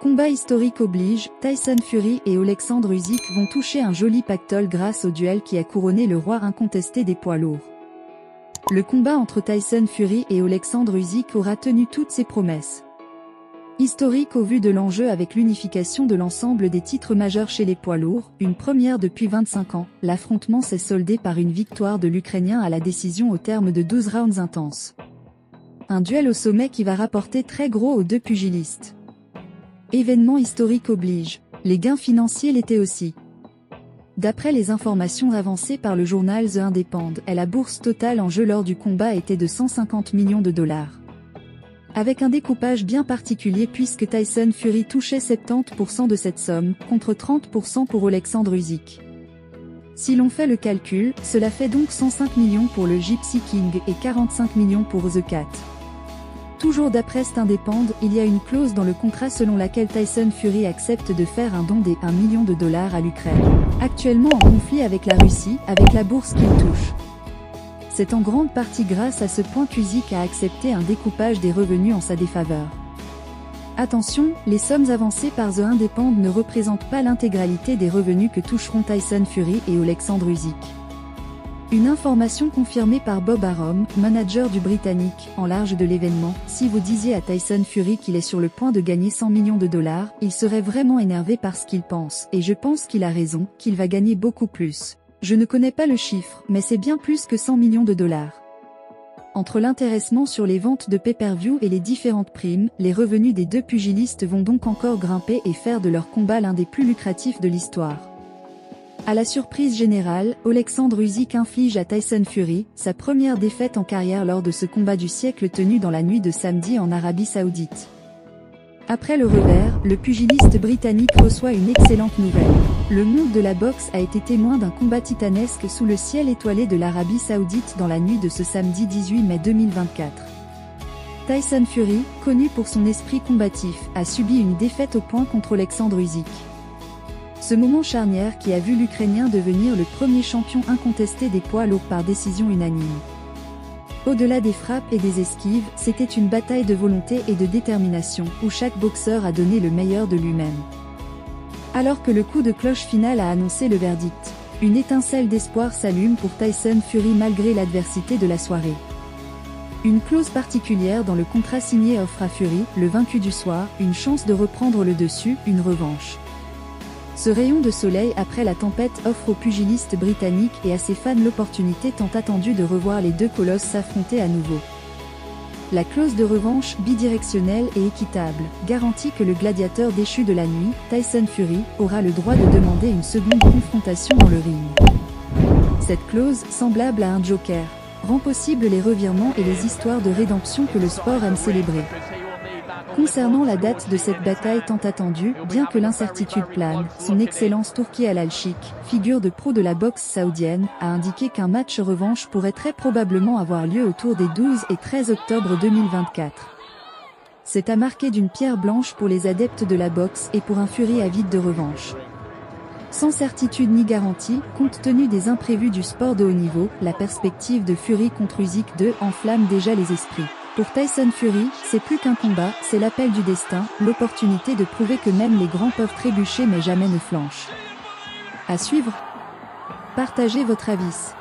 Combat historique oblige, Tyson Fury et Oleksandr Usyk vont toucher un joli pactole grâce au duel qui a couronné le roi incontesté des poids lourds. Le combat entre Tyson Fury et Oleksandr Usyk aura tenu toutes ses promesses. Historique au vu de l'enjeu avec l'unification de l'ensemble des titres majeurs chez les poids lourds, une première depuis 25 ans, l'affrontement s'est soldé par une victoire de l'Ukrainien à la décision au terme de 12 rounds intenses. Un duel au sommet qui va rapporter très gros aux deux pugilistes. Événement historique oblige, les gains financiers l'étaient aussi. D'après les informations avancées par le journal The Independent, la bourse totale en jeu lors du combat était de 150 millions de dollars. Avec un découpage bien particulier puisque Tyson Fury touchait 70% de cette somme, contre 30% pour Oleksandr Usyk. Si l'on fait le calcul, cela fait donc 105 millions pour le Gypsy King et 45 millions pour The Cat. Toujours d'après cet Independent, il y a une clause dans le contrat selon laquelle Tyson Fury accepte de faire un don des 1 million de dollars à l'Ukraine, actuellement en conflit avec la Russie, avec la bourse qu'il touche. C'est en grande partie grâce à ce point qu'Usyk a accepté un découpage des revenus en sa défaveur. Attention, les sommes avancées par The Independent ne représentent pas l'intégralité des revenus que toucheront Tyson Fury et Oleksandr Usyk. Une information confirmée par Bob Arum, manager du Britannique, en large de l'événement: si vous disiez à Tyson Fury qu'il est sur le point de gagner 100 millions de dollars, il serait vraiment énervé par ce qu'il pense, et je pense qu'il a raison, qu'il va gagner beaucoup plus. Je ne connais pas le chiffre, mais c'est bien plus que 100 millions de dollars. Entre l'intéressement sur les ventes de pay-per-view et les différentes primes, les revenus des deux pugilistes vont donc encore grimper et faire de leur combat l'un des plus lucratifs de l'histoire. À la surprise générale, Oleksandr Usyk inflige à Tyson Fury sa première défaite en carrière lors de ce combat du siècle tenu dans la nuit de samedi en Arabie Saoudite. Après le revers, le pugiliste britannique reçoit une excellente nouvelle. Le monde de la boxe a été témoin d'un combat titanesque sous le ciel étoilé de l'Arabie Saoudite dans la nuit de ce samedi 18 mai 2024. Tyson Fury, connu pour son esprit combatif, a subi une défaite au poing contre Oleksandr Usyk. Ce moment charnière qui a vu l'Ukrainien devenir le premier champion incontesté des poids lourds par décision unanime. Au-delà des frappes et des esquives, c'était une bataille de volonté et de détermination, où chaque boxeur a donné le meilleur de lui-même. Alors que le coup de cloche final a annoncé le verdict, une étincelle d'espoir s'allume pour Tyson Fury malgré l'adversité de la soirée. Une clause particulière dans le contrat signé offre à Fury, le vaincu du soir, une chance de reprendre le dessus, une revanche. Ce rayon de soleil après la tempête offre aux pugilistes britanniques et à ses fans l'opportunité tant attendue de revoir les deux colosses s'affronter à nouveau. La clause de revanche, bidirectionnelle et équitable, garantit que le gladiateur déchu de la nuit, Tyson Fury, aura le droit de demander une seconde confrontation dans le ring. Cette clause, semblable à un joker, rend possible les revirements et les histoires de rédemption que le sport aime célébrer. Concernant la date de cette bataille tant attendue, bien que l'incertitude plane, son Excellence Turki Al-Sheikh, figure de proue de la boxe saoudienne, a indiqué qu'un match revanche pourrait très probablement avoir lieu autour des 12 et 13 octobre 2024. C'est à marquer d'une pierre blanche pour les adeptes de la boxe et pour un Fury avide de revanche. Sans certitude ni garantie, compte tenu des imprévus du sport de haut niveau, la perspective de Fury contre Usyk 2 enflamme déjà les esprits. Pour Tyson Fury, c'est plus qu'un combat, c'est l'appel du destin, l'opportunité de prouver que même les grands peuvent trébucher mais jamais ne flanchent. À suivre. Partagez votre avis.